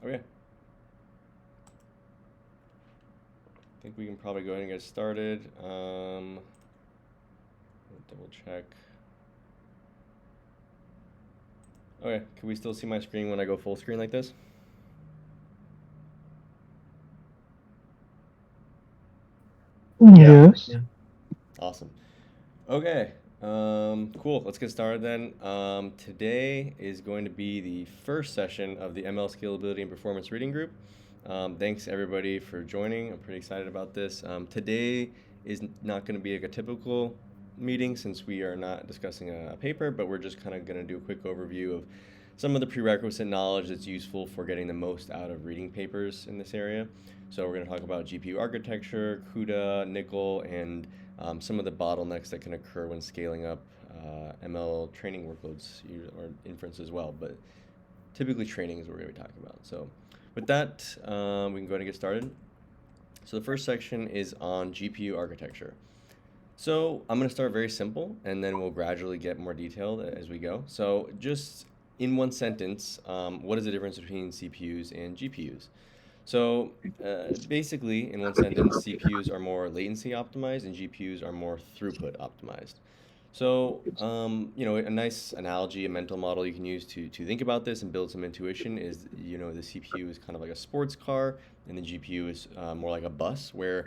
Okay. I think we can probably go ahead and get started. Double check. Okay, can we still see my screen when I go full screen like this? Yeah. Yes. Awesome. Okay, cool. Let's get started then. Today is going to be the first session of the ML Scalability and Performance Reading Group. Thanks everybody for joining. I'm pretty excited about this. Today is not going to be like a typical meeting since we are not discussing a paper, but we're just kind of going to do a quick overview of some of the prerequisite knowledge that's useful for getting the most out of reading papers in this area. So we're going to talk about GPU architecture, CUDA, nickel, and some of the bottlenecks that can occur when scaling up ML training workloads or inference as well, but typically training is what we're going to be talking about. So with that, we can go ahead and get started. So the first section is on GPU architecture. So I'm going to start very simple, and then we'll gradually get more detailed as we go. So just in one sentence, what is the difference between CPUs and GPUs? So basically, in one sentence, CPUs are more latency optimized and GPUs are more throughput optimized. So, a nice analogy, a mental model you can use to think about this and build some intuition is, the CPU is kind of like a sports car and the GPU is more like a bus where,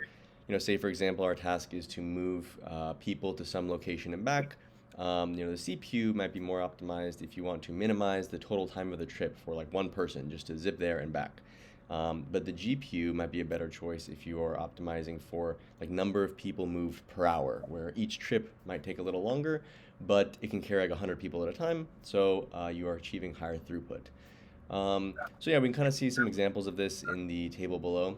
say for example, our task is to move people to some location and back. The CPU might be more optimized if you want to minimize the total time of the trip for like one person just to zip there and back. But the GPU might be a better choice if you are optimizing for like number of people moved per hour, where each trip might take a little longer, but it can carry like 100 people at a time, so you are achieving higher throughput. So yeah, we can kind of see some examples of this in the table below,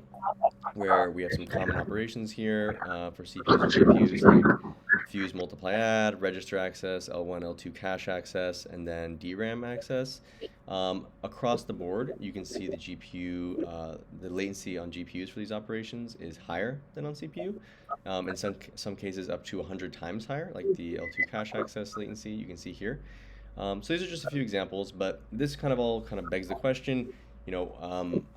where we have some common operations here for CPUs and GPUs, like fuse multiply add, register access, L1, L2 cache access, and then DRAM access. Across the board, you can see the GPU, the latency on GPUs for these operations is higher than on CPU. In some cases, up to 100 times higher, like the L2 cache access latency you can see here. So these are just a few examples, but this kind of all kind of begs the question,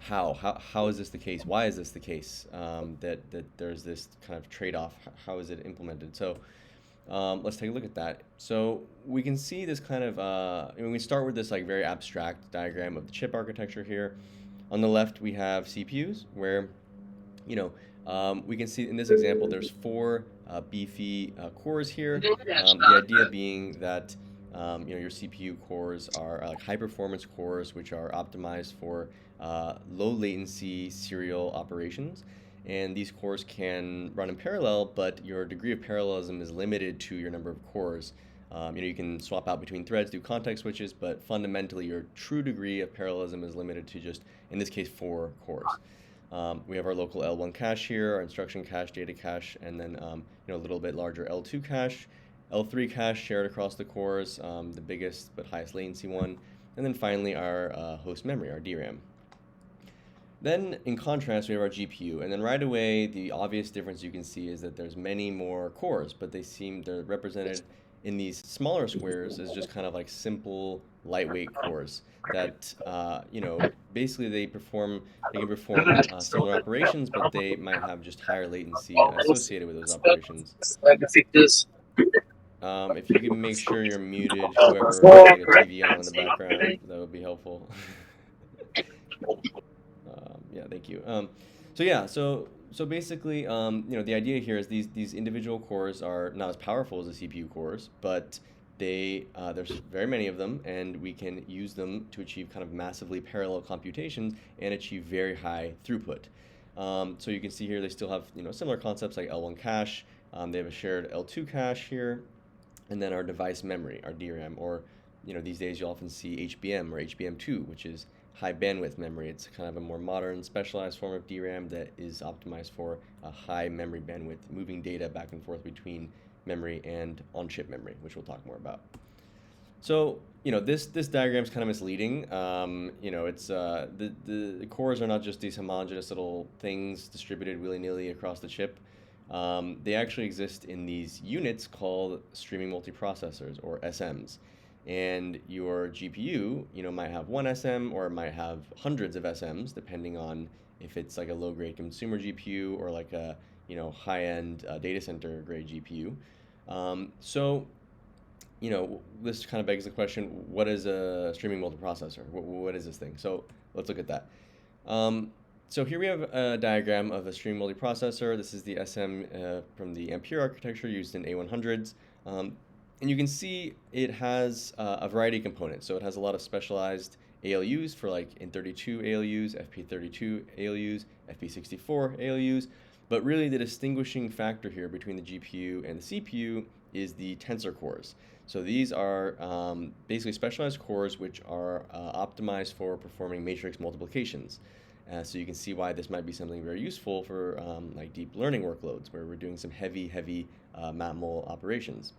how is this the case? Why is this the case? That there's this kind of trade-off. How is it implemented? So let's take a look at that. So we can see this kind of, we start with this like very abstract diagram of the chip architecture here. On the left, we have CPUs where, we can see in this example, there's four beefy cores here. The idea being that, your CPU cores are like high performance cores, which are optimized for low latency serial operations. And these cores can run in parallel, but your degree of parallelism is limited to your number of cores. You can swap out between threads, do context switches, but fundamentally your true degree of parallelism is limited to just, in this case, 4 cores. We have our local L1 cache here, our instruction cache, data cache, and then a little bit larger L2 cache, L3 cache shared across the cores, the biggest but highest latency one, and then finally our host memory, our DRAM. Then, in contrast, we have our GPU, and then right away, the obvious difference you can see is that there's many more cores, but they're represented in these smaller squares as just kind of like simple, lightweight cores that, basically they can perform similar operations, but they might have just higher latency associated with those operations. If you can make sure you're muted, whoever has like a TV on in the background, that would be helpful. Yeah, thank you. So basically, the idea here is these individual cores are not as powerful as the CPU cores, but there's very many of them, and we can use them to achieve kind of massively parallel computations and achieve very high throughput. So you can see here they still have similar concepts like L1 cache. They have a shared L2 cache here, and then our device memory, our DRAM, or these days you'll often see HBM or HBM2, which is high bandwidth memory. It's kind of a more modern, specialized form of DRAM that is optimized for a high memory bandwidth, moving data back and forth between memory and on-chip memory, which we'll talk more about. So, this diagram is kind of misleading. It's the cores are not just these homogeneous little things distributed willy-nilly across the chip. They actually exist in these units called streaming multiprocessors, or SMs. and your GPU, might have one SM or it might have hundreds of SMs, depending on if it's like a low-grade consumer GPU or like a, high-end data center grade GPU. So, this kind of begs the question, what is a streaming multiprocessor? What is this thing? So let's look at that. So here we have a diagram of a streaming multiprocessor. This is the SM from the Ampere architecture used in A100s. And you can see it has a variety of components. So it has a lot of specialized ALUs for like N32 ALUs, FP32 ALUs, FP64 ALUs. But really the distinguishing factor here between the GPU and the CPU is the tensor cores. So these are basically specialized cores which are optimized for performing matrix multiplications. So you can see why this might be something very useful for like deep learning workloads where we're doing some heavy matmul operations.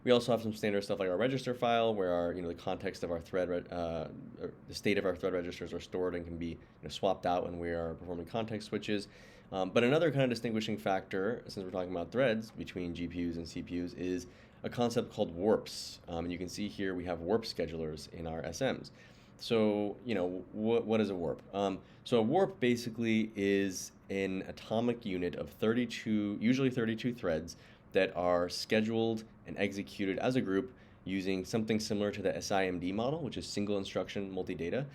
We also have some standard stuff like our register file, where our the context of our thread, the state of our thread registers are stored and can be swapped out when we are performing context switches. But another kind of distinguishing factor, since we're talking about threads between GPUs and CPUs, is a concept called warps. And you can see here we have warp schedulers in our SMs. So what is a warp? So a warp basically is an atomic unit of 32, usually 32 threads that are scheduled and executed as a group using something similar to the SIMD model, which is single instruction multi-data.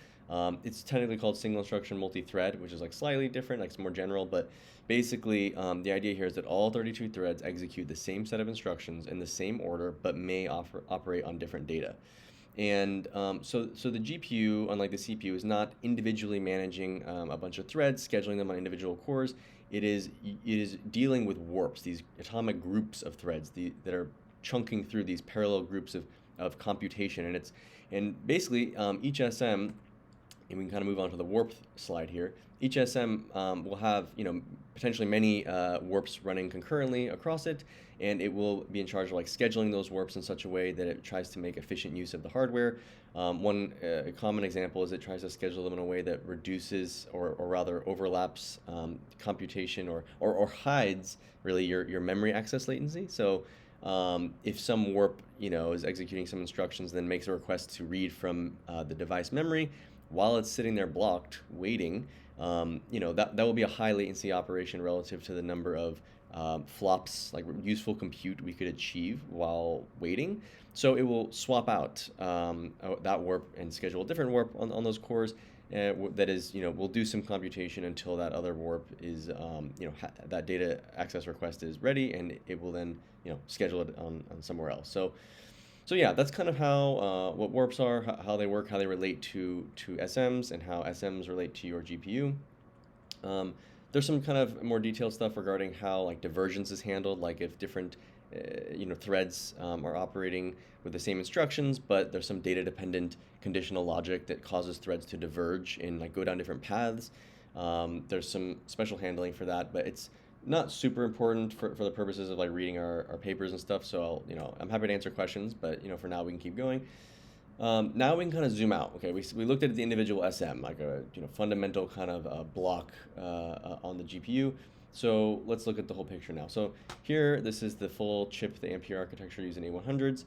It's technically called single instruction multi-thread, which is like slightly different, like it's more general, but basically the idea here is that all 32 threads execute the same set of instructions in the same order, but may operate on different data. And so the GPU, unlike the CPU, is not individually managing a bunch of threads, scheduling them on individual cores. It is dealing with warps, these atomic groups of threads that are chunking through these parallel groups of computation. And basically each SM, and we can kind of move on to the warp slide here. Each SM will have potentially many warps running concurrently across it, and it will be in charge of like scheduling those warps in such a way that it tries to make efficient use of the hardware. One common example is it tries to schedule them in a way that reduces or rather overlaps computation or hides really your memory access latency. So if some warp is executing some instructions, then makes a request to read from the device memory while it's sitting there blocked waiting, that will be a high latency operation relative to the number of flops, like useful compute we could achieve while waiting. So it will swap out that warp and schedule a different warp on those cores. That is, we'll do some computation until that other warp is, that data access request is ready, and it will then, schedule it on somewhere else. So yeah, that's kind of how what warps are, how they work, how they relate to SMs, and how SMs relate to your GPU. There's some kind of more detailed stuff regarding how like divergence is handled, like if different threads are operating with the same instructions, but there's some data-dependent conditional logic that causes threads to diverge and like go down different paths. There's some special handling for that, but it's not super important for the purposes of like reading our papers and stuff. So I'm happy to answer questions, but for now we can keep going. Now we can kind of zoom out. Okay, we looked at the individual SM, like a fundamental kind of block on the GPU. So let's look at the whole picture now. So here, this is the full chip, the Ampere architecture using A100s.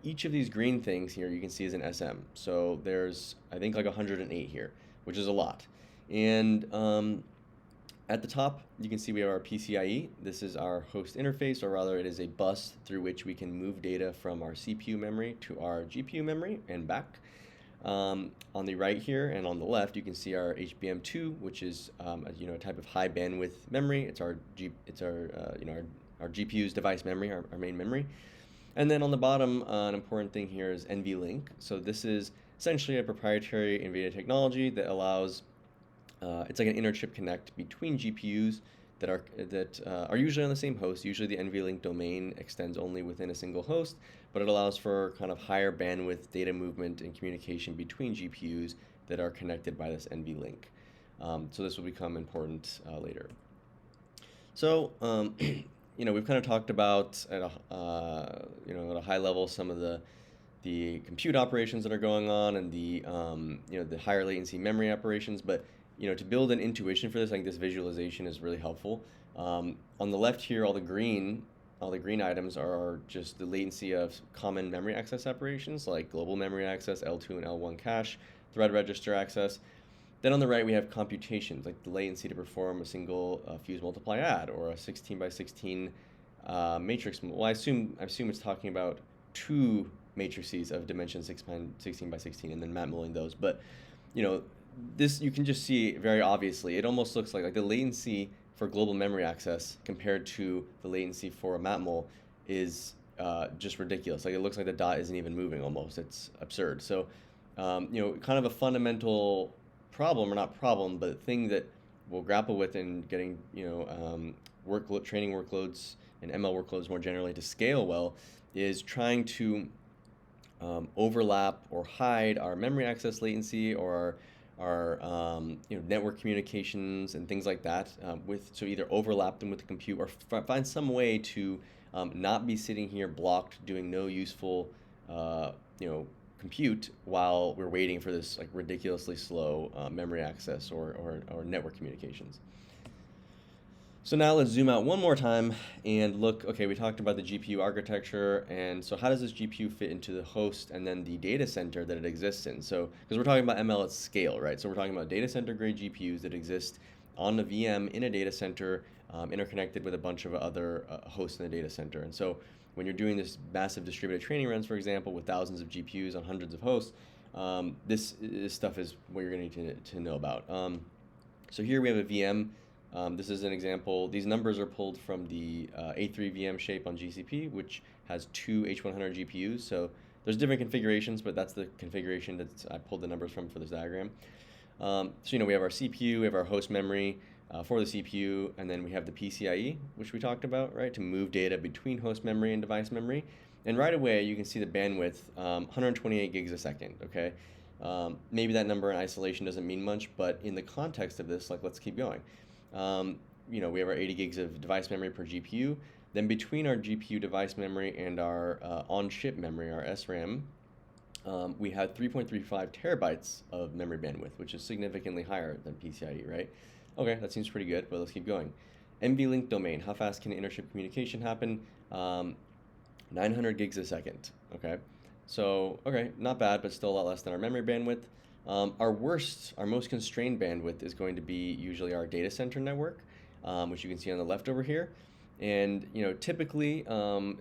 Each of these green things here you can see is an SM. So there's, I think, like 108 here, which is a lot. And at the top, you can see we have our PCIe. This is our host interface, or rather it is a bus through which we can move data from our CPU memory to our GPU memory and back. On the right here and on the left, you can see our HBM2, which is a type of high bandwidth memory. It's our GPU's device memory, our main memory. And then on the bottom, an important thing here is NVLink. So this is essentially a proprietary NVIDIA technology that allows it's like an interchip connect between GPUs that are usually on the same host. Usually the NVLink domain extends only within a single host, but it allows for kind of higher bandwidth data movement and communication between GPUs that are connected by this NVLink. So this will become important later. So we've kind of talked about at a high level some of the compute operations that are going on and the higher latency memory operations, but to build an intuition for this, I think this visualization is really helpful. On the left here, all the green all the green items are just the latency of common memory access separations like global memory access, L2 and L1 cache, thread register access. Then on the right we have computations, like the latency to perform a single fuse multiply add or a 16 by 16 matrix. Well, I assume it's talking about two matrices of dimension 16 by 16 and then map milling those. But this you can just see very obviously. It almost looks like the latency for global memory access compared to the latency for a mapmul is just ridiculous. Like it looks like the dot isn't even moving almost. It's absurd. So kind of a fundamental problem, or not problem, but thing that we'll grapple with in getting training workloads and ML workloads more generally to scale well is trying to overlap or hide our memory access latency or our network communications and things like that so either overlap them with the compute or find some way to not be sitting here blocked doing no useful compute while we're waiting for this like ridiculously slow memory access or network communications. So now let's zoom out one more time and look, okay, we talked about the GPU architecture, and so how does this GPU fit into the host and then the data center that it exists in? So, because we're talking about ML at scale, right? So we're talking about data center grade GPUs that exist on the VM in a data center, interconnected with a bunch of other hosts in the data center. And so when you're doing this massive distributed training runs, for example, with thousands of GPUs on hundreds of hosts, this stuff is what you're going to need to know about. So here we have a VM. This is an example. These numbers are pulled from the A3 VM shape on GCP, which has two H100 GPUs. So there's different configurations, but that's the configuration that I pulled the numbers from for this diagram. So we have our CPU, we have our host memory for the CPU, and then we have the PCIe, which we talked about, right, to move data between host memory and device memory. And right away, you can see the bandwidth, 128 gigs a second, okay? Maybe that number in isolation doesn't mean much, but in the context of this, like, let's keep going. We have our 80 gigs of device memory per GPU. Then between our GPU device memory and our on-chip memory, our SRAM, we had 3.35 terabytes of memory bandwidth, which is significantly higher than PCIe, right? Okay, that seems pretty good, but let's keep going. NVLink domain, how fast can interchip communication happen? 900 gigs a second, okay? So, okay, not bad, but still a lot less than our memory bandwidth. Our most constrained bandwidth is going to be usually our data center network, which you can see on the left over here. And typically,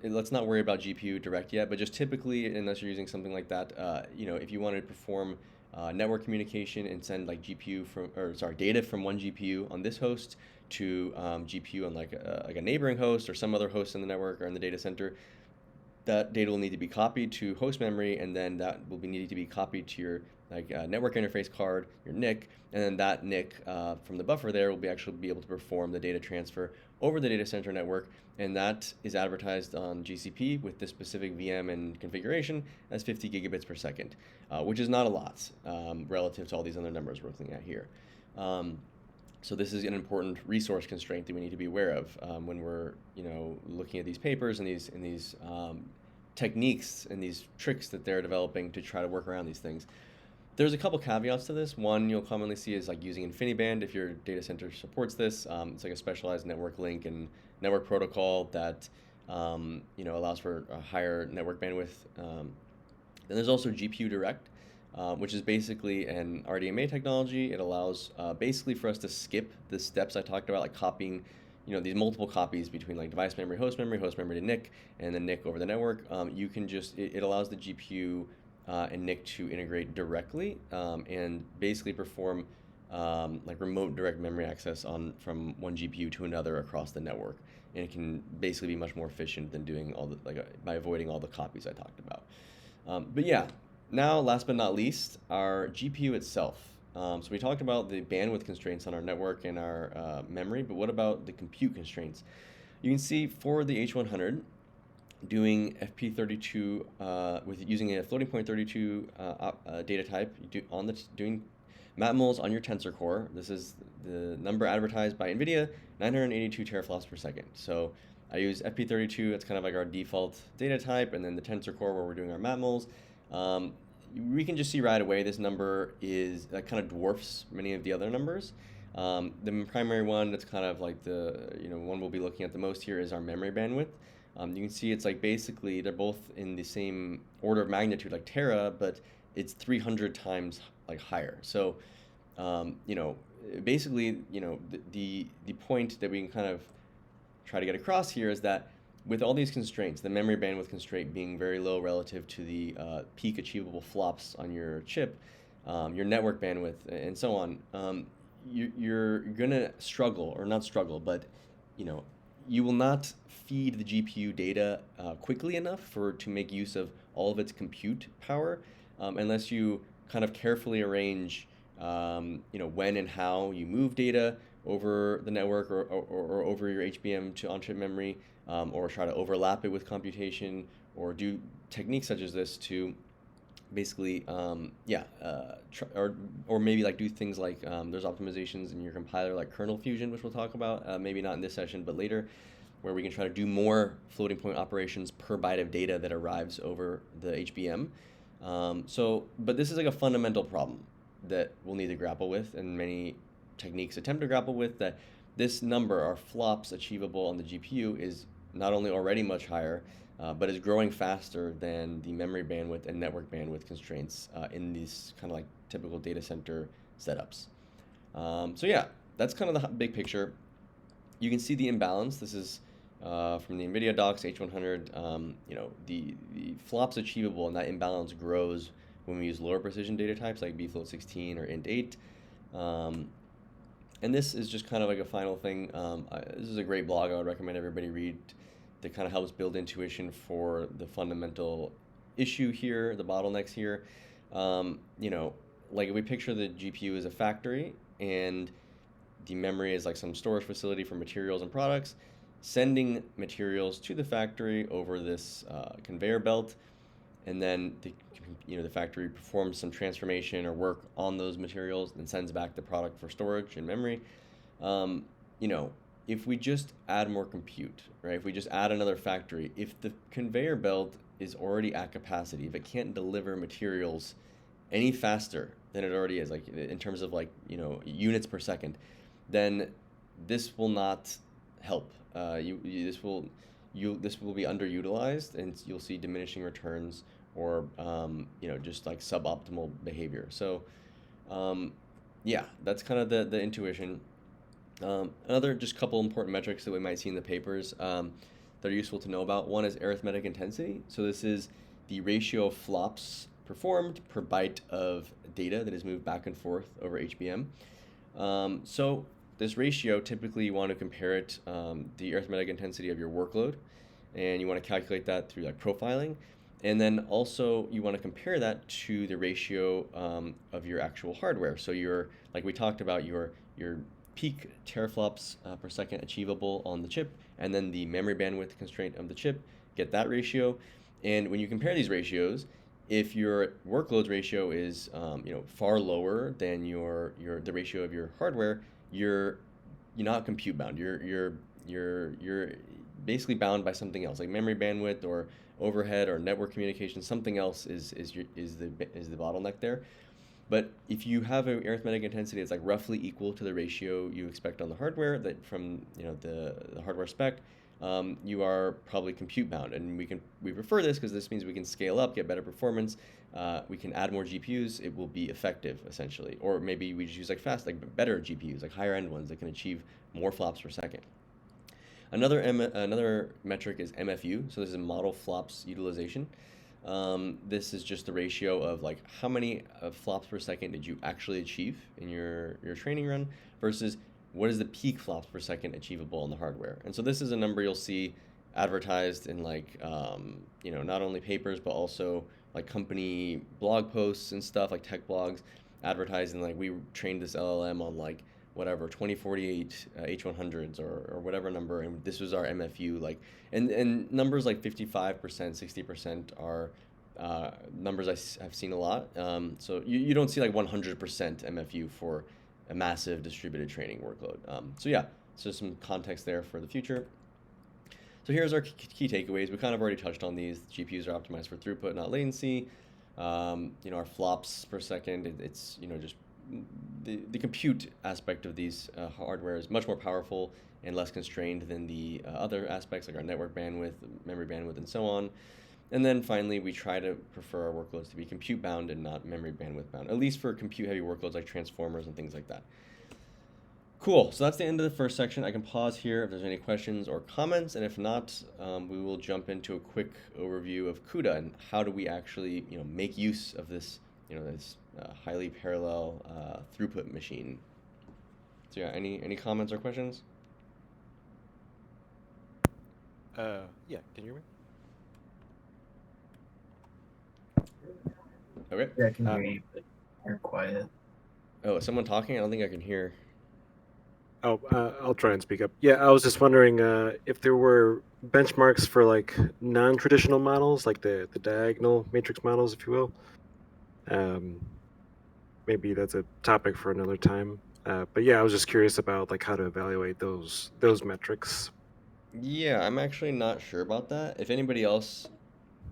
let's not worry about GPU direct yet, but just typically, unless you're using something like that, if you wanted to perform network communication and send like data from one GPU on this host to GPU on like a neighboring host or some other host in the network or in the data center, that data will need to be copied to host memory, and then that will be needed to be copied to your network interface card, your NIC, and then that NIC from the buffer there will actually be able to perform the data transfer over the data center network, and that is advertised on GCP with this specific VM and configuration as 50 gigabits per second, which is not a lot relative to all these other numbers we're looking at here. So this is an important resource constraint that we need to be aware of when we're looking at these papers and these techniques and these tricks that they're developing to try to work around these things. There's a couple caveats to this. One you'll commonly see is like using InfiniBand if your data center supports this. It's like a specialized network link and network protocol that allows for a higher network bandwidth. Then there's also GPU Direct, which is basically an RDMA technology. It allows basically for us to skip the steps I talked about, like copying these multiple copies between like device memory to NIC, and then NIC over the network. You can just, it allows the GPU and NIC to integrate directly and basically perform like remote direct memory access from one GPU to another across the network. And it can basically be much more efficient than doing all the, by avoiding all the copies I talked about. But yeah, now last but not least, our GPU itself. So we talked about the bandwidth constraints on our network and our memory, but what about the compute constraints? You can see for the H100, doing FP32 with using a floating point 32 data type, doing mapmuls on your tensor core. This is the number advertised by NVIDIA, 982 teraflops per second. So I use FP32, it's kind of like our default data type, and then the tensor core where we're doing our mapmuls. We can just see right away this number kind of dwarfs many of the other numbers. The primary one that's kind of like the one we'll be looking at the most here is our memory bandwidth. You can see it's like basically they're both in the same order of magnitude like tera, but it's 300 times like higher. So you know, basically, you know, the point that we can kind of try to get across here is that with all these constraints, the memory bandwidth constraint being very low relative to the peak achievable flops on your chip, your network bandwidth, and so on, you're gonna struggle, or not struggle, but you know, you will not feed the GPU data quickly enough to make use of all of its compute power, unless you kind of carefully arrange, you know, when and how you move data over the network, or over your HBM to on-chip memory, or try to overlap it with computation, or do techniques such as this to basically, or maybe like do things like, there's optimizations in your compiler like kernel fusion, which we'll talk about, maybe not in this session, but later, where we can try to do more floating point operations per byte of data that arrives over the HBM. But this is like a fundamental problem that we'll need to grapple with, and many techniques attempt to grapple with, that this number, our flops achievable on the GPU, is not only already much higher, but is growing faster than the memory bandwidth and network bandwidth constraints in these kind of like typical data center setups. So yeah, that's kind of the big picture. You can see the imbalance. This is from the NVIDIA docs, H100. You know, the flops achievable and that imbalance grows when we use lower precision data types like bfloat16 or int8. And this is just kind of like a final thing. This is a great blog I would recommend everybody read, that kind of helps build intuition for the fundamental issue here, the bottlenecks here. You know, like if we picture the GPU as a factory and the memory is like some storage facility for materials and products, sending materials to the factory over this conveyor belt, and then the factory performs some transformation or work on those materials and sends back the product for storage and memory. You know, if we just add more compute, right? If we just add another factory, if the conveyor belt is already at capacity, if it can't deliver materials any faster than it already is, like in terms of like, you know, units per second, then this will not help. This will be underutilized, and you'll see diminishing returns, or you know, just like suboptimal behavior. So yeah, that's kind of the intuition. Another just couple important metrics that we might see in the papers that are useful to know about. One is arithmetic intensity. So this is the ratio of flops performed per byte of data that is moved back and forth over HBM. So this ratio, typically you want to compare it, the arithmetic intensity of your workload, and you want to calculate that through like profiling. And then also you want to compare that to the ratio of your actual hardware. So like we talked about, your peak teraflops per second achievable on the chip, and then the memory bandwidth constraint of the chip, get that ratio. And when you compare these ratios, if your workloads ratio is you know, far lower than the ratio of your hardware, you're not compute bound. You're basically bound by something else, like memory bandwidth or overhead or network communication. Something else is the bottleneck there. But if you have an arithmetic intensity that's like roughly equal to the ratio you expect on the hardware, that from, you know, the hardware spec, you are probably compute bound. And we prefer this because this means we can scale up, get better performance. We can add more GPUs. It will be effective essentially. Or maybe we just use like better GPUs, like higher end ones that can achieve more flops per second. Another metric is MFU. So this is model flops utilization. This is just the ratio of like how many flops per second did you actually achieve in your training run versus what is the peak flops per second achievable on the hardware. And so this is a number you'll see advertised in like, you know, not only papers, but also like company blog posts and stuff, like tech blogs advertising like we trained this LLM on like whatever 2048 H100s or whatever number, and this was our MFU, like, and numbers like 55%, 60% are numbers I've seen a lot. So you don't see like 100% MFU for a massive distributed training workload. So yeah, so some context there for the future. So here's our key takeaways. We kind of already touched on these. GPUs are optimized for throughput, not latency. You know, our flops per second, it's, you know, just the compute aspect of these hardware is much more powerful and less constrained than the other aspects like our network bandwidth, memory bandwidth, and so on. And then finally, we try to prefer our workloads to be compute bound and not memory bandwidth bound, at least for compute heavy workloads like transformers and things like that. Cool, so that's the end of the first section. I can pause here if there's any questions or comments, and if not, we will jump into a quick overview of CUDA and how do we actually, make use of this, this highly parallel throughput machine. So yeah, any comments or questions? Yeah, can you hear me? Okay. Yeah, I can hear you, but you're quiet. Oh, is someone talking? I don't think I can hear. I'll try and speak up. Yeah, I was just wondering if there were benchmarks for like non-traditional models, like the diagonal matrix models, if you will. Maybe that's a topic for another time. But yeah, I was just curious about like how to evaluate those metrics. Yeah, I'm actually not sure about that. If anybody else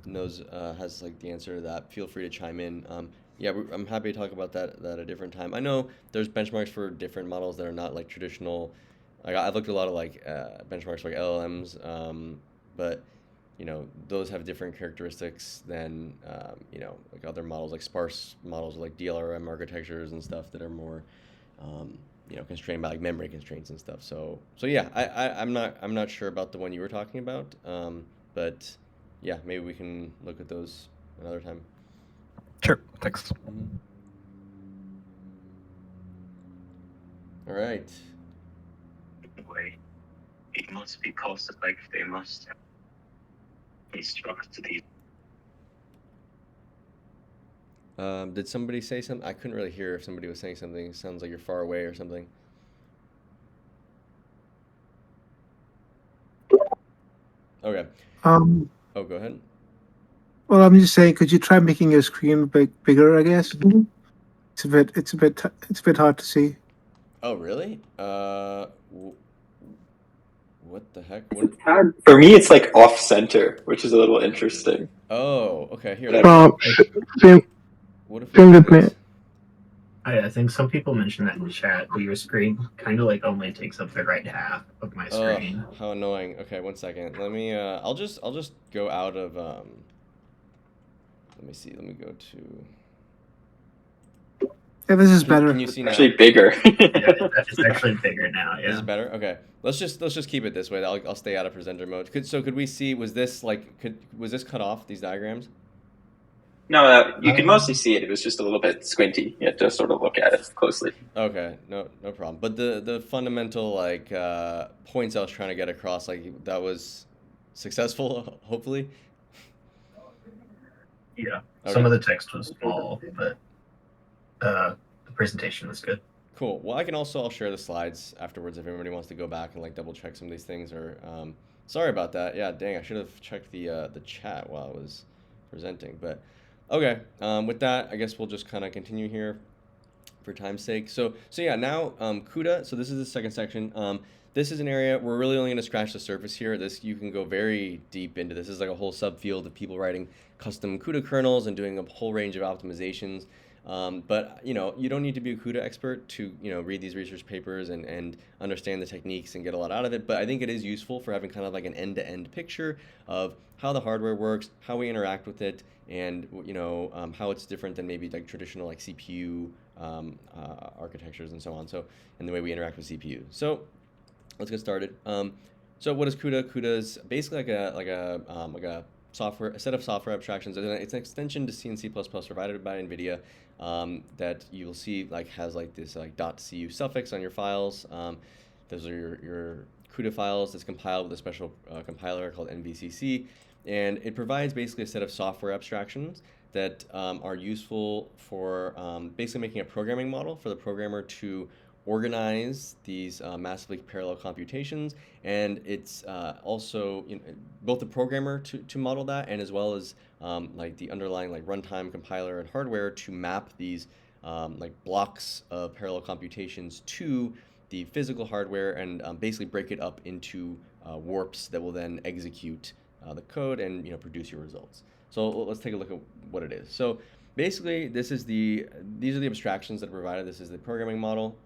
knows has like the answer to that, feel free to chime in. Yeah, I'm happy to talk about that at a different time. I know there's benchmarks for different models that are not like traditional. Like I've looked at a lot of like benchmarks for like LLMs, but those have different characteristics than like other models like sparse models like DLRM architectures and stuff that are more constrained by like memory constraints and stuff. So yeah, I'm not sure about the one you were talking about, but yeah, maybe we can look at those another time. Sure, thanks. All right. Way it must be posted like they must instruct these. Did somebody say something? I couldn't really hear if somebody was saying something. It sounds like you're far away or something. Okay. Oh, go ahead. well, I'm just saying, could you try making your screen bigger? I guess it's a bit hard to see. Oh, really? What the heck? For me, it's like off center, which is a little interesting. Oh, okay. Here. What if we do this? I think some people mentioned that in the chat, but your screen kind of like only takes up the right half of my screen. How annoying. Okay, 1 second. Let me I'll just go out of let me see. Let me go to Yeah, this is better. Can you see now? Actually bigger. Yeah, it's actually bigger now. Yeah. This is better. Okay, let's just keep it this way. I'll stay out of presenter mode. Could we see? Was this cut off? These diagrams? No, you could mostly see it. It was just a little bit squinty. You had to sort of look at it closely. Okay, no problem. But the fundamental like points I was trying to get across, like that was successful, hopefully. Yeah. Okay. Some of the text was small, but the presentation was good. Cool. Well, I'll share the slides afterwards if anybody wants to go back and like double check some of these things. Or sorry about that. Yeah, dang, I should have checked the chat while I was presenting. But okay, with that, I guess we'll just kind of continue here for time's sake. So yeah, now CUDA. So this is the second section. This is an area we're really only going to scratch the surface here. You can go very deep into this. This is like a whole subfield of people writing custom CUDA kernels and doing a whole range of optimizations. But you don't need to be a CUDA expert to read these research papers and understand the techniques and get a lot out of it. But I think it is useful for having kind of like an end-to-end picture of how the hardware works, how we interact with it, and how it's different than maybe like traditional like CPU architectures and so on. So and the way we interact with CPU. So let's get started. So what is CUDA? CUDA is basically like a set of software abstractions. It's an extension to C and C++ provided by NVIDIA that you'll see like has like this like .cu suffix on your files. Those are your CUDA files that's compiled with a special compiler called NVCC, and it provides basically a set of software abstractions that are useful for basically making a programming model for the programmer to organize these massively parallel computations, and it's also both the programmer to model that, and as well as like the underlying like runtime compiler and hardware to map these like blocks of parallel computations to the physical hardware and basically break it up into warps that will then execute the code and produce your results. So let's take a look at what it is. So basically, these are the abstractions that are provided. This is the programming model.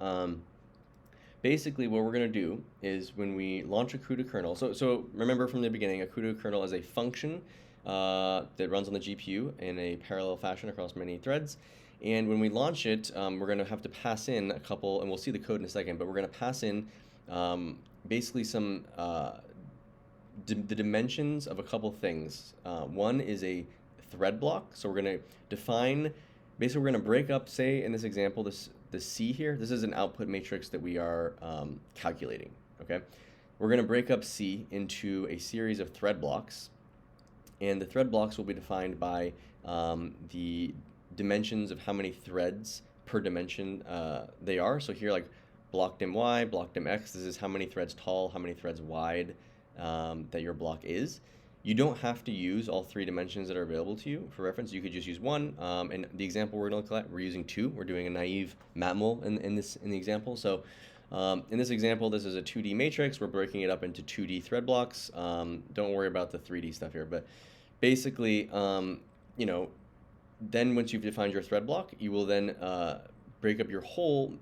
Basically, what we're going to do is when we launch a CUDA kernel, so remember from the beginning, a CUDA kernel is a function that runs on the GPU in a parallel fashion across many threads. And when we launch it, we're going to have to pass in a couple, and we'll see the code in a second, but we're going to pass in basically some the dimensions of a couple things. One is a thread block, so we're going to define, basically we're going to break up, say in this example, the C here, this is an output matrix that we are calculating, okay? We're going to break up C into a series of thread blocks, and the thread blocks will be defined by the dimensions of how many threads per dimension they are. So here, like block dim Y, block dim X, this is how many threads tall, how many threads wide that your block is. You don't have to use all three dimensions that are available to you. For reference, you could just use one. And the example we're going to look at, we're using two. We're doing a naive matmul in the example. So in this example, this is a 2D matrix. We're breaking it up into 2D thread blocks. Don't worry about the 3D stuff here. But basically, you know, then once you've defined your thread block, you will then break up your whole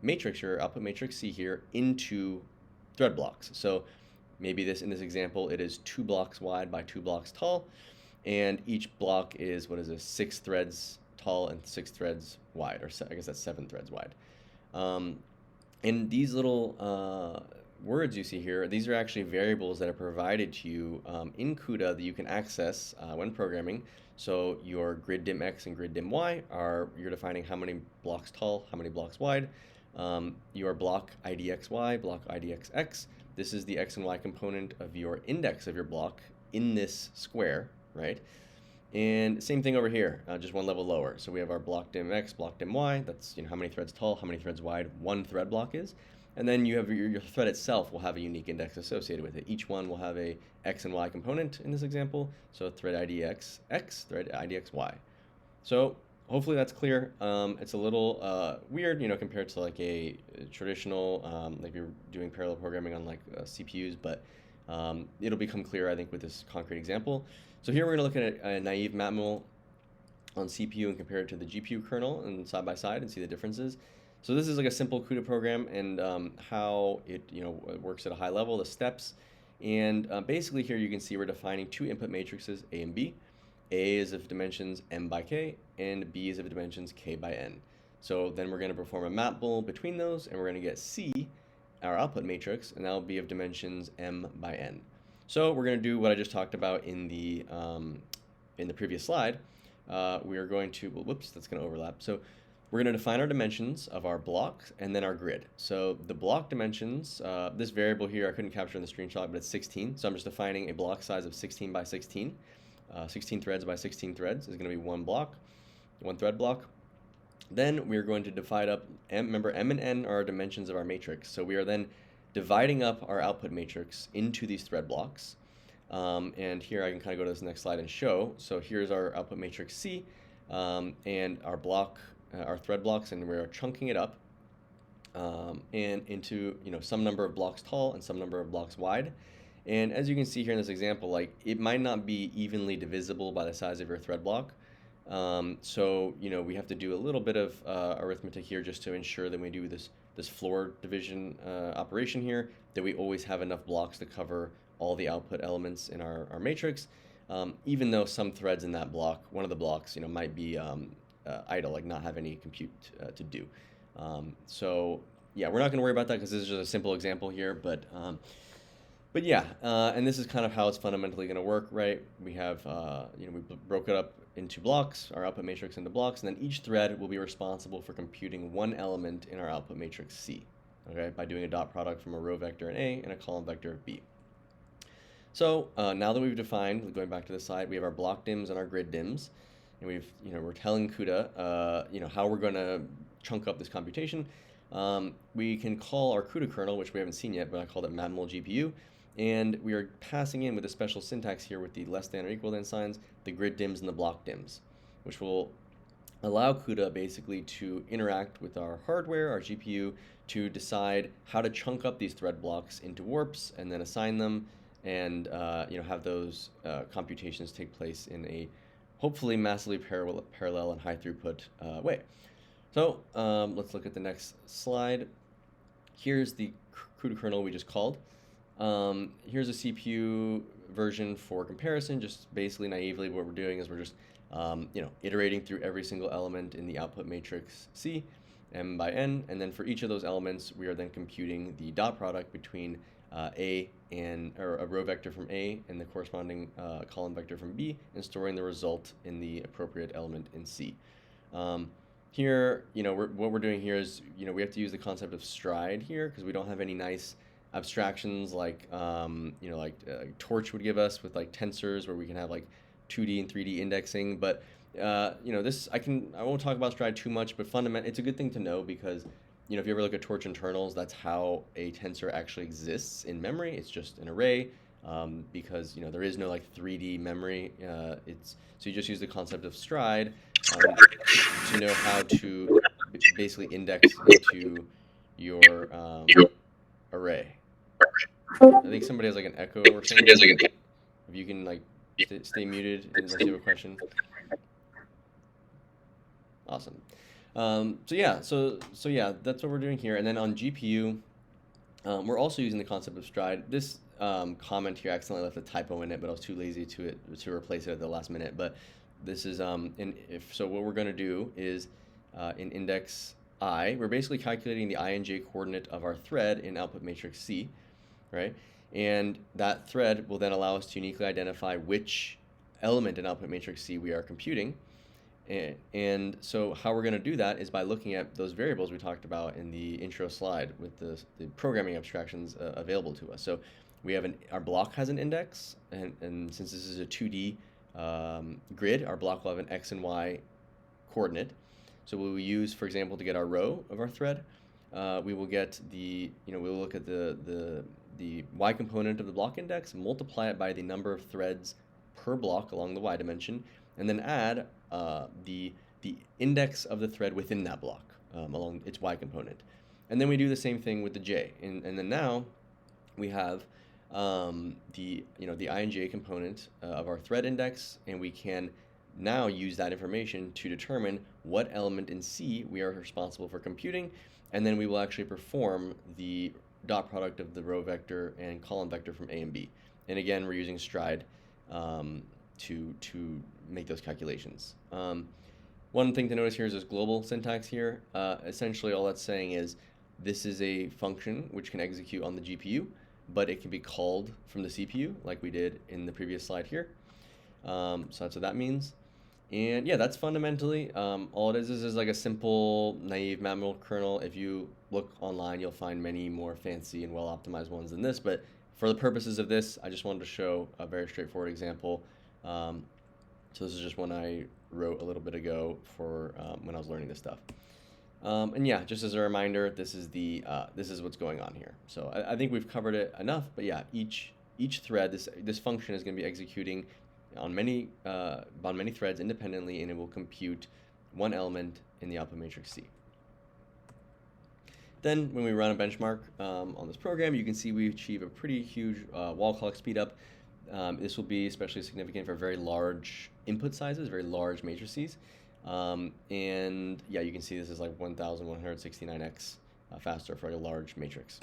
matrix, your output matrix C here, into thread blocks. So maybe in this example, it is 2 blocks wide by 2 blocks tall, and each block is, 6 threads tall and 6 threads wide, or I guess that's 7 threads wide. And these little words you see here, these are actually variables that are provided to you in CUDA that you can access when programming. So your grid dim X and grid dim Y you're defining how many blocks tall, how many blocks wide. Your block IDXY, block IDXX, this is the X and Y component of your index of your block in this square, right? And same thing over here, just one level lower. So we have our block dim X, block dim Y, that's how many threads tall, how many threads wide one thread block is. And then you have your thread itself will have a unique index associated with it. Each one will have a X and Y component in this example. So thread IDX X, thread IDX Y. So hopefully that's clear. It's a little weird, compared to like a traditional, like you're doing parallel programming on like CPUs, but it'll become clear, I think, with this concrete example. So here we're going to look at a naive matmul on CPU and compare it to the GPU kernel and side by side and see the differences. So this is like a simple CUDA program and how it works at a high level, the steps. And basically here you can see we're defining two input matrices, A and B. A is of dimensions m by k, and B is of dimensions k by n. So then we're going to perform a matmul between those, and we're going to get C, our output matrix, and that will be of dimensions m by n. So we're going to do what I just talked about in the previous slide. We are going to, whoops, that's going to overlap. So we're going to define our dimensions of our block and then our grid. So the block dimensions, this variable here I couldn't capture in the screenshot, but it's 16. So I'm just defining a block size of 16 by 16. 16 threads by 16 threads is going to be one block, one thread block. Then we're going to divide up, remember m and n are our dimensions of our matrix. So we are then dividing up our output matrix into these thread blocks. And here I can kind of go to this next slide and show. So here's our output matrix C and our block, our thread blocks, and we're chunking it up and into some number of blocks tall and some number of blocks wide. And as you can see here in this example, like it might not be evenly divisible by the size of your thread block. So we have to do a little bit of arithmetic here just to ensure that when we do this floor division operation here, that we always have enough blocks to cover all the output elements in our matrix, even though some threads in that block, one of the blocks, might be idle, like not have any compute to do. So yeah, we're not going to worry about that because this is just a simple example here, but yeah, and this is kind of how it's fundamentally going to work, right? We have, we broke it up into blocks, our output matrix into blocks, and then each thread will be responsible for computing one element in our output matrix C, okay, by doing a dot product from a row vector in A and a column vector of B. So now that we've defined, going back to the slide, we have our block dims and our grid dims, and we're telling CUDA, how we're going to chunk up this computation. We can call our CUDA kernel, which we haven't seen yet, but I called it matmul GPU. And we are passing in with a special syntax here with the less than or equal than signs, the grid dims and the block dims, which will allow CUDA basically to interact with our hardware, our GPU, to decide how to chunk up these thread blocks into warps and then assign them and have those computations take place in a hopefully massively parallel and high throughput way. So let's look at the next slide. Here's the CUDA kernel we just called. Here's a CPU version for comparison. Just basically naively, what we're doing is we're just iterating through every single element in the output matrix C, m by n, and then for each of those elements, we are then computing the dot product between a row vector from A and the corresponding column vector from B, and storing the result in the appropriate element in C. Here, what we're doing here is, we have to use the concept of stride here because we don't have any nice abstractions like, Torch would give us with like tensors where we can have like 2D and 3D indexing. But, I won't talk about stride too much, but fundamentally, it's a good thing to know because, if you ever look at Torch internals, that's how a tensor actually exists in memory. It's just an array because, there is no like 3D memory. So you just use the concept of stride to know how to basically index into your array. I think somebody has like an echo or something. If you can like stay muted unless you have a question. Awesome. So yeah, that's what we're doing here. And then on GPU, we're also using the concept of stride. This comment here accidentally left a typo in it, but I was too lazy to replace it at the last minute. But this is what we're going to do is in index I, we're basically calculating the I and j coordinate of our thread in output matrix C, right? And that thread will then allow us to uniquely identify which element in output matrix C we are computing. And so how we're going to do that is by looking at those variables we talked about in the intro slide with the programming abstractions available to us. So we have our block has an index, and since this is a 2D grid, our block will have an x and y coordinate. So we will use, for example, to get our row of our thread, we will get we'll look at the y component of the block index, multiply it by the number of threads per block along the y dimension, and then add the index of the thread within that block along its y component. And then we do the same thing with the j. And then now we have the I and j component of our thread index, and we can now use that information to determine what element in C we are responsible for computing, and then we will actually perform the dot product of the row vector and column vector from A and B. And again, we're using stride to make those calculations. One thing to notice here is this global syntax here. Essentially, all that's saying is this is a function which can execute on the GPU, but it can be called from the CPU, like we did in the previous slide here. So that's what that means. And yeah, that's fundamentally all it is like a simple, naive manual kernel. If you look online, you'll find many more fancy and well-optimized ones than this. But for the purposes of this, I just wanted to show a very straightforward example. So this is just one I wrote a little bit ago for when I was learning this stuff. And yeah, just as a reminder, this is what's going on here. So I think we've covered it enough. But yeah, each thread, this function is going to be executing on many threads independently, and it will compute one element in the output matrix C. Then when we run a benchmark on this program, you can see we achieve a pretty huge wall clock speedup. This will be especially significant for very large input sizes, very large matrices. And yeah, you can see this is like 1169x faster for a large matrix.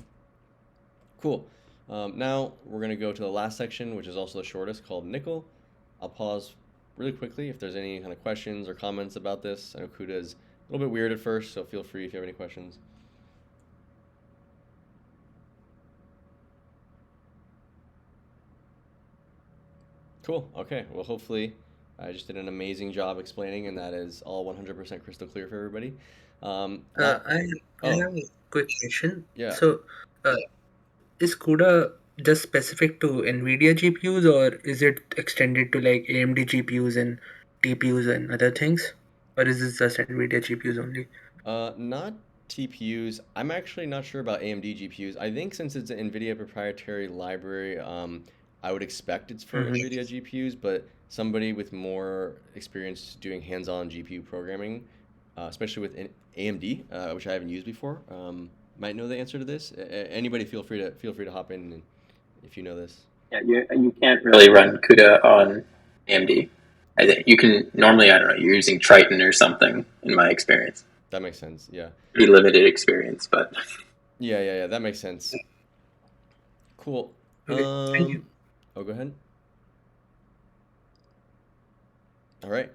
Cool. Now we're going to go to the last section, which is also the shortest, called nickel. I'll pause really quickly if there's any kind of questions or comments about this. I know CUDA is a little bit weird at first, so feel free if you have any questions. Cool. Okay. Well, hopefully I just did an amazing job explaining, and that is all 100% crystal clear for everybody. I have a quick question. Yeah. So, is CUDA just specific to NVIDIA GPUs, or is it extended to like AMD GPUs and TPUs and other things? Or is this just NVIDIA GPUs only? Not TPUs. I'm actually not sure about AMD GPUs. I think since it's an NVIDIA proprietary library, I would expect it's for NVIDIA GPUs, but somebody with more experience doing hands-on GPU programming, especially with AMD, which I haven't used before, might know the answer to this. Anybody feel free to hop in if you know this. Yeah, you can't really run CUDA on AMD. I think you can normally, I don't know, you're using Triton or something in my experience. That makes sense. Yeah. Pretty limited experience, but Yeah. That makes sense. Cool. Okay, thank you. Oh, go ahead. All right.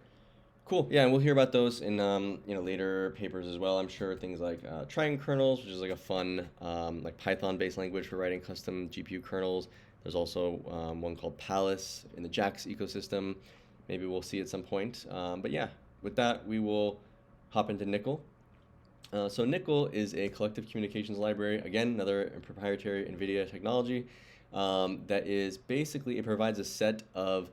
Cool. Yeah, and we'll hear about those in later papers as well. I'm sure things like Triton kernels, which is like a fun like Python-based language for writing custom GPU kernels. There's also one called Palace in the JAX ecosystem. Maybe we'll see at some point. But yeah, with that, we will hop into Nickel. So Nickel is a collective communications library. Again, another proprietary NVIDIA technology that is basically, it provides a set of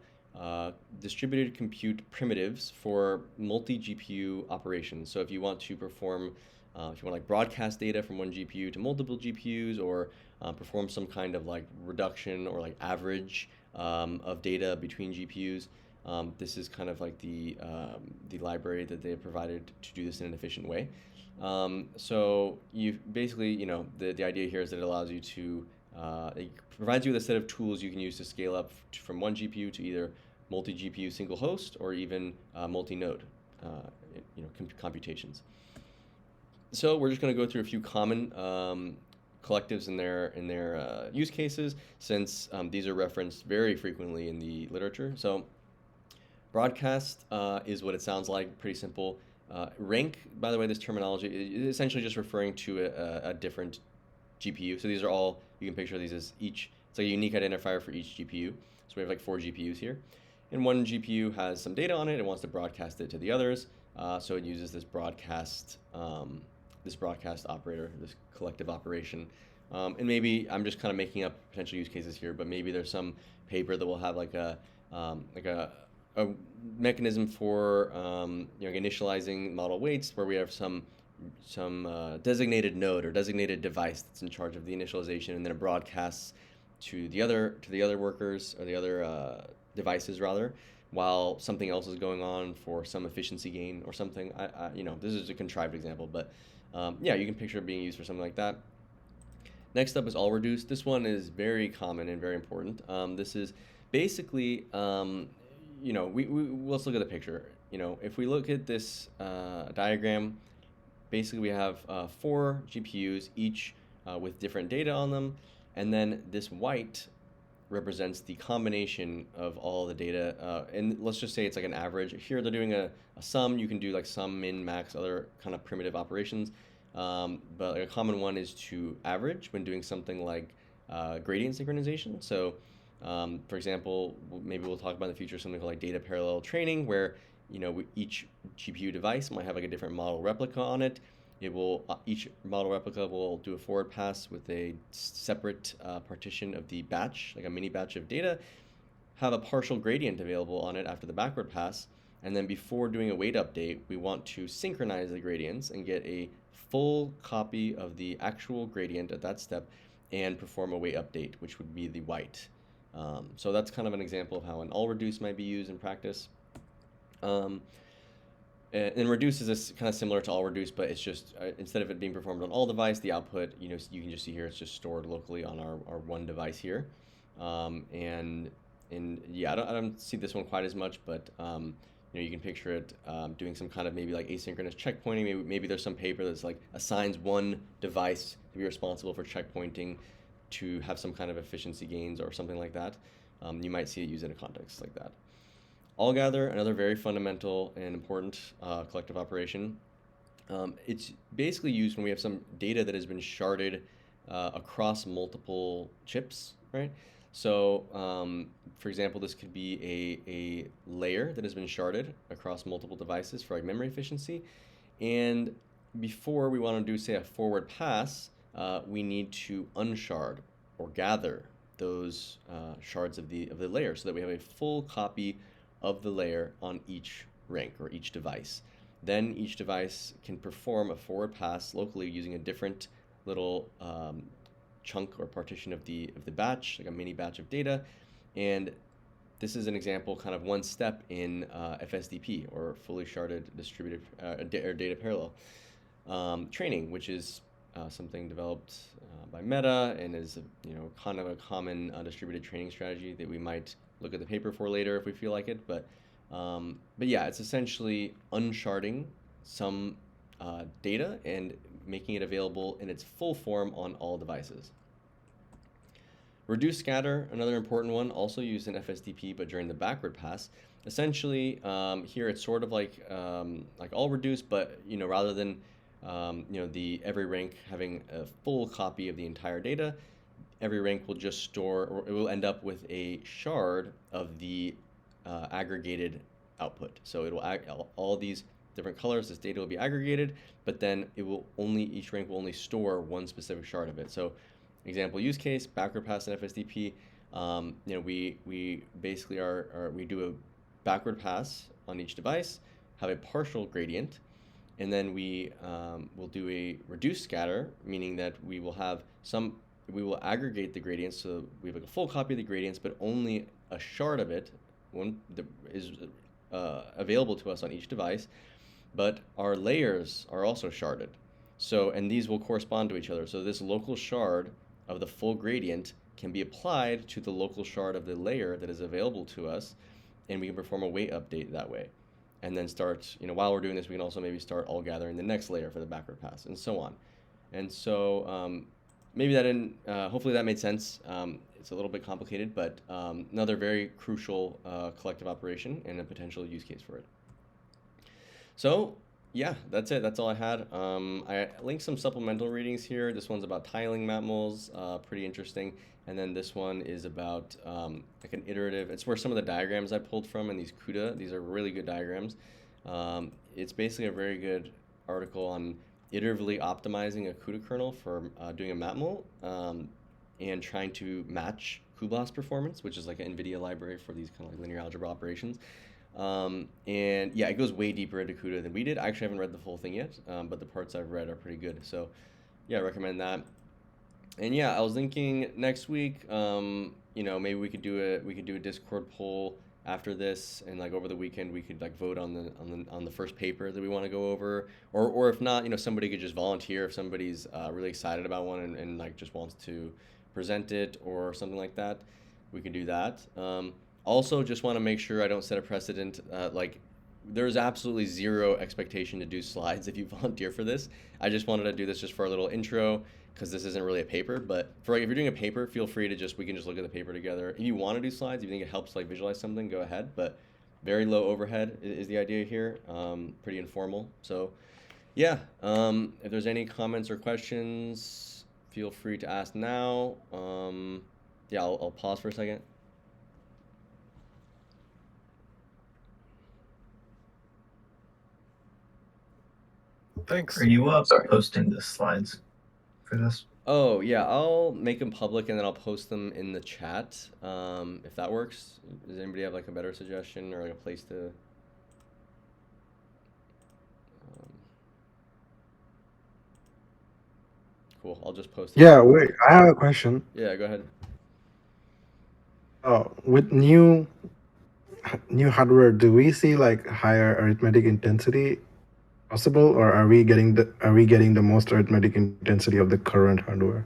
distributed compute primitives for multi-GPU operations. So if you want to perform, if you want to like broadcast data from one GPU to multiple GPUs, or perform some kind of like reduction or like average of data between GPUs, this is kind of like the library that they have provided to do this in an efficient way. So you basically, the idea here is that it allows you to, it provides you with a set of tools you can use to scale up from one GPU to either multi-GPU single host or even multi-node, computations. So we're just going to go through a few common collectives in their use cases, since these are referenced very frequently in the literature. So broadcast is what it sounds like, pretty simple. Rank, by the way, this terminology is essentially just referring to a different GPU. So these are all, you can picture these as each, it's like a unique identifier for each GPU. So we have like 4 GPUs here. And one GPU has some data on it and wants to broadcast it to the others. So it uses this broadcast operator, this collective operation. And maybe I'm just kind of making up potential use cases here, but maybe there's some paper that will have like a mechanism for initializing model weights, where we have some designated node or designated device that's in charge of the initialization, and then it broadcasts to the other workers, or the other devices rather, while something else is going on for some efficiency gain or something. This is a contrived example, but yeah, you can picture it being used for something like that. Next up is all reduce. This one is very common and very important. This is basically, let's look at the picture. If we look at this diagram, basically we have 4 GPUs, each with different data on them, and then this white represents the combination of all the data, and let's just say it's like an average. Here they're doing a sum. You can do like sum, min, max, other kind of primitive operations, but like a common one is to average when doing something like gradient synchronization. So for example, maybe we'll talk about in the future something called like data parallel training, where each GPU device might have like a different model replica on it. Each model replica will do a forward pass with a separate partition of the batch, like a mini batch of data, have a partial gradient available on it after the backward pass, and then before doing a weight update, we want to synchronize the gradients and get a full copy of the actual gradient at that step and perform a weight update, which would be the white. So that's kind of an example of how an all reduce might be used in practice. And reduce is this kind of similar to all reduce, but it's just instead of it being performed on all device, the output, you can just see here, it's just stored locally on our one device here. And yeah, I don't see this one quite as much, but you can picture it doing some kind of maybe like asynchronous checkpointing. Maybe there's some paper that's like assigns one device to be responsible for checkpointing to have some kind of efficiency gains or something like that. You might see it used in a context like that. Allgather, another very fundamental and important collective operation. It's basically used when we have some data that has been sharded across multiple chips, right? So, for example, this could be a layer that has been sharded across multiple devices for like memory efficiency. And before we want to do, say, a forward pass, we need to unshard or gather those shards of the layer so that we have a full copy of the layer on each rank or each device. Then each device can perform a forward pass locally using a different little chunk or partition of the batch, like a mini batch of data. And this is an example, kind of one step in FSDP, or fully sharded distributed or data parallel training, which is something developed by Meta and is kind of a common distributed training strategy that we might look at the paper for later if we feel like it. But But yeah, it's essentially unsharding some data and making it available in its full form on all devices. Reduce scatter, another important one, also used in FSDP, but during the backward pass. Essentially, here it's sort of like all reduced, but rather than the every rank having a full copy of the entire data, every rank will just store, or it will end up with a shard of the aggregated output. So it will all these different colors, this data will be aggregated, but then each rank will only store one specific shard of it. So example use case, backward pass in FSDP, we basically we do a backward pass on each device, have a partial gradient, and then we will do a reduced scatter, meaning that we will aggregate the gradients, so we have a full copy of the gradients, but only a shard of it is available to us on each device, but our layers are also sharded. So, and these will correspond to each other. So this local shard of the full gradient can be applied to the local shard of the layer that is available to us, and we can perform a weight update that way. And then start, while we're doing this, we can also maybe start all gathering the next layer for the backward pass, and so on. And so maybe that didn't, hopefully that made sense. It's a little bit complicated, but another very crucial collective operation and a potential use case for it. So yeah, that's it. That's all I had. I linked some supplemental readings here. This one's about tiling matmos, pretty interesting. And then this one is about like an iterative, it's where some of the diagrams I pulled from and these CUDA, these are really good diagrams. It's basically a very good article on iteratively optimizing a CUDA kernel for doing a matmul and trying to match cuBLAS performance, which is like an NVIDIA library for these kind of like linear algebra operations. And yeah, it goes way deeper into CUDA than we did. I actually haven't read the full thing yet, but the parts I've read are pretty good. So yeah, I recommend that. And yeah, I was thinking next week, maybe we could do a Discord poll after this, and like over the weekend we could like vote on the first paper that we want to go over, or if not, somebody could just volunteer if somebody's really excited about one and like just wants to present it or something like that. We can do that. Also, just want to make sure I don't set a precedent. There's absolutely zero expectation to do slides if you volunteer for this. I just wanted to do this just for a little intro, because this isn't really a paper, but if you're doing a paper, feel free to we can just look at the paper together. If you want to do slides, if you think it helps like visualize something, go ahead, but very low overhead is the idea here, pretty informal. So yeah, if there's any comments or questions, feel free to ask now. Yeah, I'll pause for a second. Thanks. Are you Sorry. posting the slides for this? Oh yeah, I'll make them public and then I'll post them in the chat, if that works. Does anybody have like a better suggestion or like a place to? Cool. I'll just post it. Yeah, wait, I have a question. Yeah, go ahead. With new hardware, do we see like higher arithmetic intensity possible, or are we getting the most arithmetic intensity of the current hardware?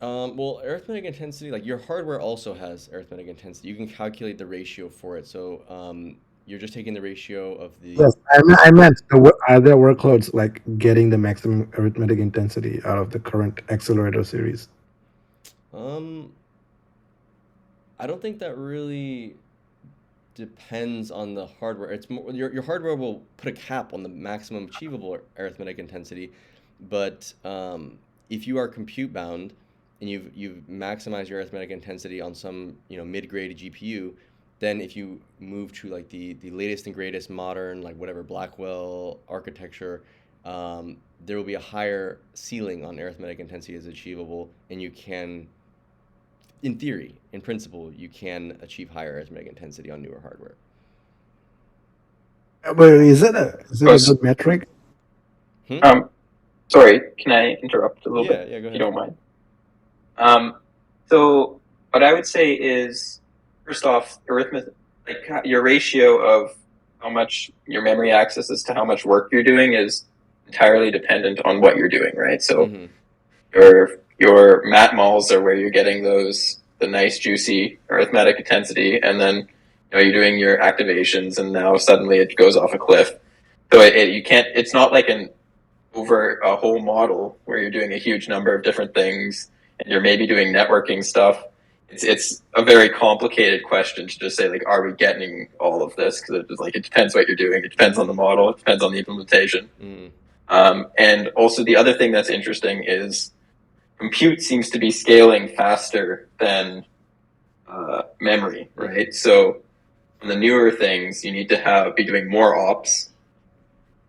Well, arithmetic intensity, like your hardware also has arithmetic intensity. You can calculate the ratio for it. So you're just taking the ratio of the. Yes, I meant are there workloads like getting the maximum arithmetic intensity out of the current accelerator series? I don't think that really depends on the hardware. It's more your hardware will put a cap on the maximum achievable arithmetic intensity, but if you are compute bound and you've maximized your arithmetic intensity on some mid-grade GPU, then if you move to like the latest and greatest modern like whatever Blackwell architecture, there will be a higher ceiling on arithmetic intensity as achievable, and you can, in theory, in principle, you can achieve higher arithmetic intensity on newer hardware. But is it a good metric? Sorry, can I interrupt a little bit? Yeah, go ahead. If you don't mind. So what I would say is, first off, arithmetic, like your ratio of how much your memory accesses to how much work you're doing is entirely dependent on what you're doing, right? So your matmuls are where you're getting the nice juicy arithmetic intensity, and then you're doing your activations, and now suddenly it goes off a cliff. So you can't. It's not like over a whole model where you're doing a huge number of different things and you're maybe doing networking stuff. It's a very complicated question to just say, like, are we getting all of this? Because it's like, it depends what you're doing. It depends on the model. It depends on the implementation. And also the other thing that's interesting is compute seems to be scaling faster than memory, right? So on the newer things, you need to be doing more ops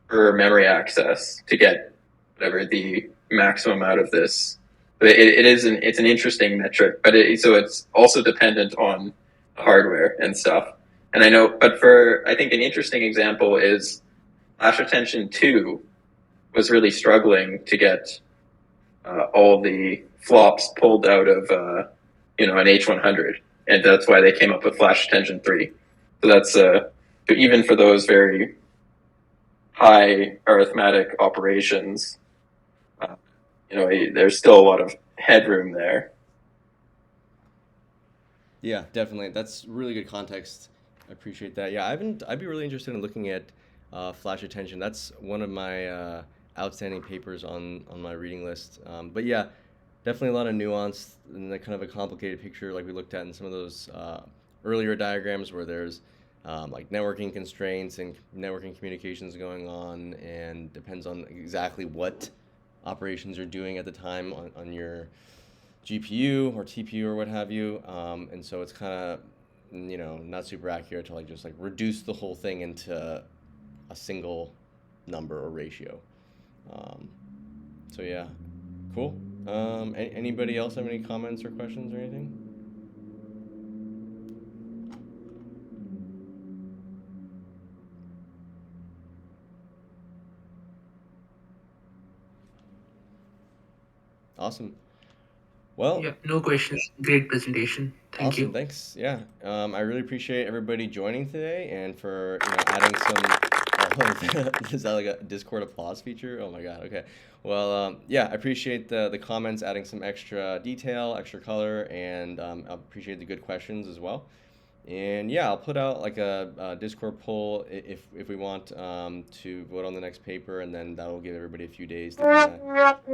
per memory access to get whatever the maximum out of this. It's an interesting metric, but so it's also dependent on hardware and stuff. And I think an interesting example is Flash Attention 2 was really struggling to get all the flops pulled out of an H100, and that's why they came up with Flash Attention 3. So that's even for those very high arithmetic operations, there's still a lot of headroom there. Yeah, definitely. That's really good context. I appreciate that. Yeah, I'd be really interested in looking at Flash Attention. That's one of my outstanding papers on my reading list. But yeah, definitely a lot of nuance and kind of a complicated picture like we looked at in some of those earlier diagrams where there's like networking constraints and networking communications going on, and depends on exactly what operations you're doing at the time on your GPU or TPU or what have you. And so it's kind of, not super accurate to just reduce the whole thing into a single number or ratio. So yeah, cool. Anybody else have any comments or questions or anything? Awesome. Well, Yeah, no questions. Great presentation. Thank awesome. you. Thanks. Yeah. I really appreciate everybody joining today and for adding some. Is that like a Discord applause feature? Oh my God. Okay. Well, yeah, I appreciate the comments, adding some extra detail, extra color, and I appreciate the good questions as well. And yeah, I'll put out like a Discord poll if we want to vote on the next paper, and then that'll give everybody a few days to kind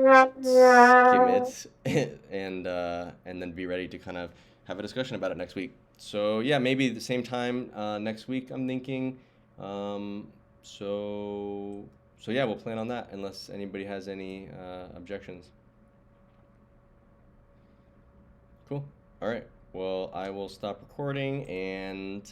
of skim it and then be ready to kind of have a discussion about it next week. So yeah, maybe the same time next week, I'm thinking. So yeah, we'll plan on that unless anybody has any objections. Cool. All right. Well, I will stop recording and